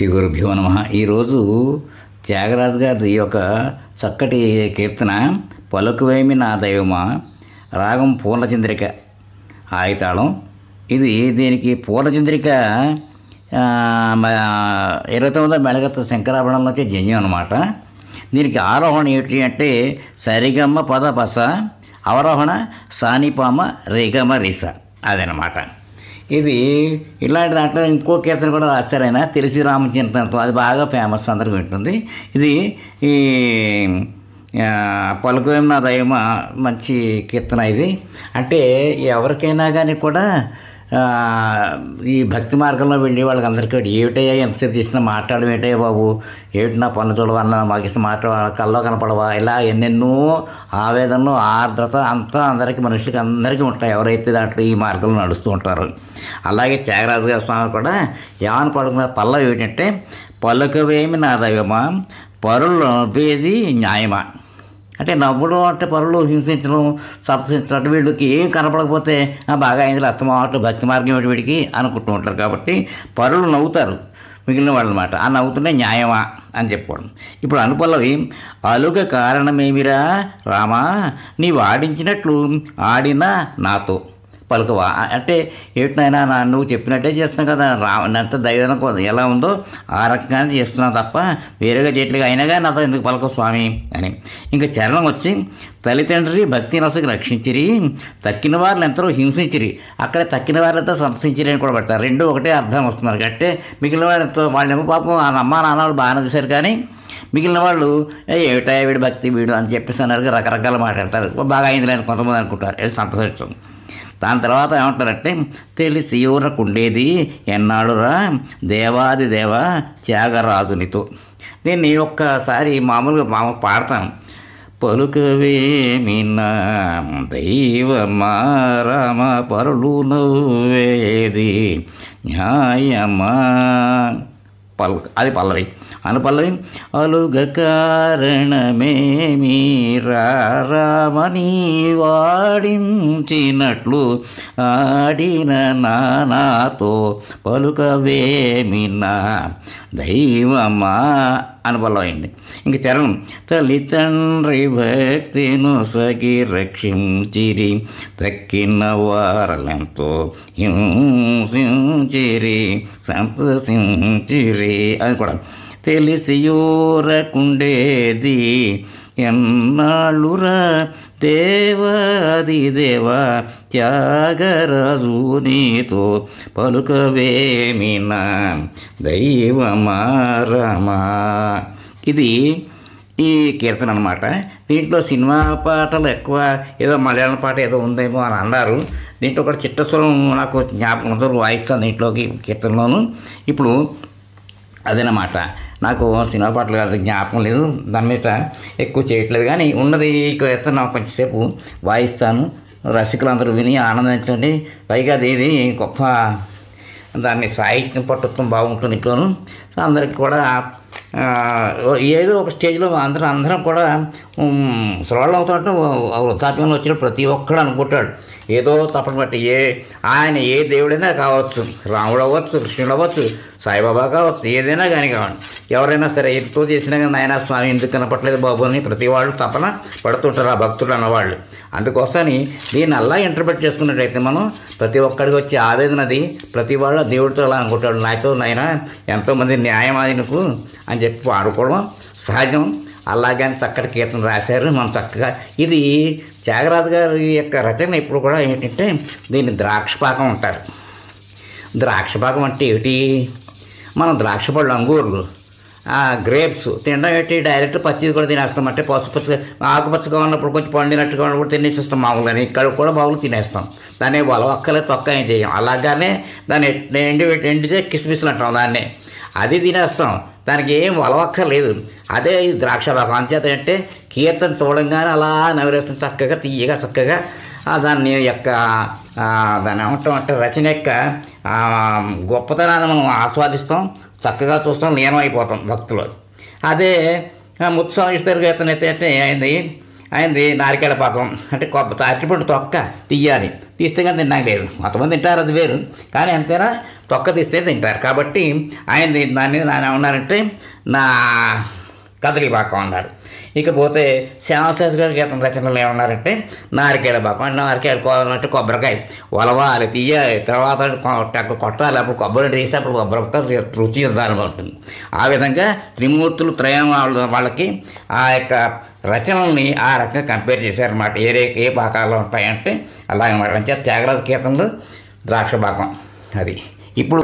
శ్రీ గురుభ్యో నమః. ఈరోజు త్యాగరాజు గారి ఒక చక్కటి కీర్తన పలుకువేమి నా దైవమా, రాగం పూర్ణచంద్రిక, ఆయితాళం. దీనికి పూర్ణచంద్రిక 29వ మెళగత్త శంకరాభరణంలోకి జన్యం అనమాట. దీనికి ఆరోహణ ఏంటి అంటే సరిగమ్మ పద పస, అవరోహణ సానిపామ రేగమ రిస, అదనమాట. ఇది ఇలాంటి దాంట్లో ఇంకో కీర్తన కూడా రాశారు ఆయన, తెలిసి రామచింతనతో, అది బాగా ఫేమస్, అందరికీ ఉంటుంది. ఇది ఈ పలుకువేం నా దైవమ మంచి కీర్తన. ఇది అంటే ఎవరికైనా కానీ కూడా ఈ భక్తి మార్గంలో వెళ్ళి వాళ్ళకి అందరికీ ఏమిటయ్యా ఎంతసేపు చేసినా మాట్లాడడం ఏంటయ్యా బాబు, ఏమిటి నా పనులు చూడవన్నా, మాకు ఇష్టం మాట్లాడ కల్లో కనపడవా, ఇలా ఎన్నెన్నో ఆవేదనలు ఆర్ద్రత అంతా అందరికీ, మనుషులకి అందరికీ ఉంటాయి ఎవరైతే దాంట్లో ఈ మార్గంలో నడుస్తూ ఉంటారు. అలాగే త్యాగరాజు గారి స్వామి కూడా ఏమని పడుకున్న పల్లవి ఏంటంటే పలుకవేమి నా దైవమా, పరులు నవ్వేది న్యాయమా. అంటే నవ్వడం అంటే పరులు హింసించడం, సంతసించడం, వీళ్ళకి ఏం కనపడకపోతే బాగా అయింది అస్తమాటు భక్తి మార్గం ఏంటి వీడికి అనుకుంటూ ఉంటారు. కాబట్టి పరులు నవ్వుతారు మిగిలిన వాళ్ళు అన్నమాట. ఆ నవ్వుతుంటే న్యాయమా అని చెప్పుకోవడం. ఇప్పుడు అనుపల్లవి అలుగ కారణమేమిరా రామా, నీవు ఆడించినట్లు ఆడిన నాతో పలుకవా. అంటే ఏమిటైనా నువ్వు చెప్పినట్టే చేస్తున్నావు కదా, ఎంత దైవం ఎలా ఉందో ఆ రకంగానే చేస్తున్నావు తప్ప వేరేగా చేయట్లేదు, అయినా కానీ నాతో ఎందుకు పలకవు స్వామి అని. ఇంకా చరణం వచ్చి తల్లిదండ్రి భక్తి నసకి రక్షించిరి, తక్కిన వారిని ఎంతో హింసించిరి. అక్కడ తక్కిన వారితో సంసించిరి అని కూడా పెడతారు. రెండు ఒకటే అర్థం వస్తున్నారు. అంటే మిగిలిన వాళ్ళతో వాళ్ళేమో పాపం ఆ అమ్మ నాన్న వాళ్ళు బాగానే చూశారు, కానీ మిగిలిన వాళ్ళు ఏమిటా వీడు భక్తి వీడు అని చెప్పేసి అన్నట్టుగా రకరకాల మాట్లాడతారు. బాగా అయింది అని కొంతమంది అనుకుంటారు, అది సంతోషం. దాని తర్వాత ఏమంటారంటే తెలిసి ఊరకుండేది ఎన్నాడురా దేవాది దేవ త్యాగరాజునితో. దీన్ని ఒక్కసారి మామూలుగా పాడతాను. పలుకవేమి నా దైవమా రామ, పరులు నవ్వేది న్యాయమా. అది పల్లవి. అనుపల్లవి అలుగ కారణమేమి రామని వాడించినట్లు ఆడిన నాతో పలుకవేమి నా దైవమా అనుపల్లమైంది. ఇంక చరణం తల్లిదండ్రి భక్తి నొసగి రక్షించిరి, తక్కిన వారలెంతో హింసించిరి సంతసించిరి. అది కూడా తెలిసి ఊరకుండేది ఎన్నాళ్ళురా దేవాది దేవ త్యాగరాజు నీతో పలుకవేమి నా దైవమా రామా. ఇది ఈ కీర్తన అనమాట. దీంట్లో సినిమా పాటలు ఎక్కువ, ఏదో మలయాళం పాట ఏదో ఉందేమో అని అన్నారు. దీంట్లో ఒక చిట్టస్వరం నాకు జ్ఞాపకం వాయిస్తాను దీంట్లోకి కీర్తనలోను. ఇప్పుడు అదేనమాట, నాకు సినిమా పాటలు కాదు జ్ఞాపకం లేదు, దాని మీద ఎక్కువ చేయట్లేదు, కానీ ఉన్నది కీర్తన నాకు కొంచెంసేపు వాయిస్తాను. రసికులందరూ విని ఆనందించండి. పైగా ఇది గొప్ప దాన్ని సాహిత్యం పట్టుత్వం బాగుంటుంది. ఇంట్లోనూ అందరికి కూడా ఏదో ఒక స్టేజ్లో అందరం కూడా శ్రవణం అవుతుంటే వృద్ధాప్యంలో వచ్చిన ప్రతి ఒక్కడు అనుకుంటాడు ఏదో తప్పని బట్టి ఆయన ఏ దేవుడైనా కావచ్చు, రాముడు అవ్వచ్చు, కృష్ణుడు అవ్వచ్చు, సాయిబాబా కావచ్చు, ఏదైనా కానీ కావాలి, ఎవరైనా సరే ఎంతో చేసినా కానీ నాయన స్వామి ఎందుకు కనపట్లేదు బాబు అని ప్రతి వాళ్ళు తపన పడుతుంటారు ఆ భక్తులు అన్నవాళ్ళు. అందుకోసమని దీన్ని అలా ఇంటర్ప్రిట్ చేసుకున్నట్టయితే మనం ప్రతి ఒక్కడికి వచ్చే ఆవేదనది ప్రతి వాళ్ళు దేవుడితో అలా అనుకుంటాడు, నాతో నాయన ఎంతోమంది న్యాయమాదినకు అని చెప్పి పాడుకోవడం సహజం. అలాగని చక్కటి కీర్తన రాశారు మనం చక్కగా. ఇది త్యాగరాజు గారి యొక్క రచన ఎప్పుడు కూడా ఏంటంటే దీన్ని ద్రాక్షపాకం అంటారు. ద్రాక్షపాకం అంటే ఏమిటి, మనం ద్రాక్ష పళ్ళు అంగూర్లు గ్రేప్స్ తినడం ఏంటి, డైరెక్ట్ పచ్చిది కూడా తినేస్తాం. అంటే పసుపచ్చ ఆకుపచ్చగా ఉన్నప్పుడు కొంచెం పండినట్టుగా ఉన్నప్పుడు తినేసేస్తాం మామూలుగానే. ఇక్కడ కూడా మామూలు తినేస్తాం, దాన్ని వలవక్కలే తొక్క ఏం చేయం. అలాగానే దాన్ని ఎండితే కిస్మిస్లు అంటాం దాన్నే, అది తినేస్తాం, దానికి ఏం వలవక్కర్లేదు. అదే ఈ ద్రాక్షపాకం. అంచేత అంటే కీర్తన చూడంగానే అలా నవరేస్తాం చక్కగా తీయగా చక్కగా దాన్ని యొక్క దాన్ని ఏమంటాం అంటే రచన యొక్క గొప్పతనాన్ని మనం ఆస్వాదిస్తాం, చక్కగా చూస్తాం, లీనమైపోతాం భక్తులు. అదే ముత్సవ ఇస్తారు కీర్తన అయితే అయింది ఆయనది నారికేళ పాకం అంటే అరటిపండు తొక్క తీయాలి, తీస్తే కానీ తినడానికి లేదు. కొంతమంది తింటారు, అది వేరు, కానీ ఎంతైనా తొక్క తీస్తే తింటారు. కాబట్టి ఆయనది దాన్ని ఆయన ఏమన్నారంటే నా కదలి పాకం అన్నారు. ఇకపోతే శ్యామశాస్త్రి గారి గీతం రచనలు ఏమన్నారంటే నారికేళ పాకం అంటే నారికేళ అంటే కొబ్బరికాయ ఒలవాలి, తీయాలి, తర్వాత కొట్టాలి, అప్పుడు కొబ్బరి తీసి అప్పుడు కొబ్బరికాయ రుచి విధానం ఉంటుంది. ఆ విధంగా త్రిమూర్తులు త్రయం వాళ్ళకి ఆ యొక్క రచనల్ని ఆ రకంగా కంపేర్ చేశారన్నమాట. ఏ పాకాలు ఉంటాయంటే అలాగే మాట. త్యాగరాజ కీర్తనలు ద్రాక్ష పాకం అది. ఇప్పుడు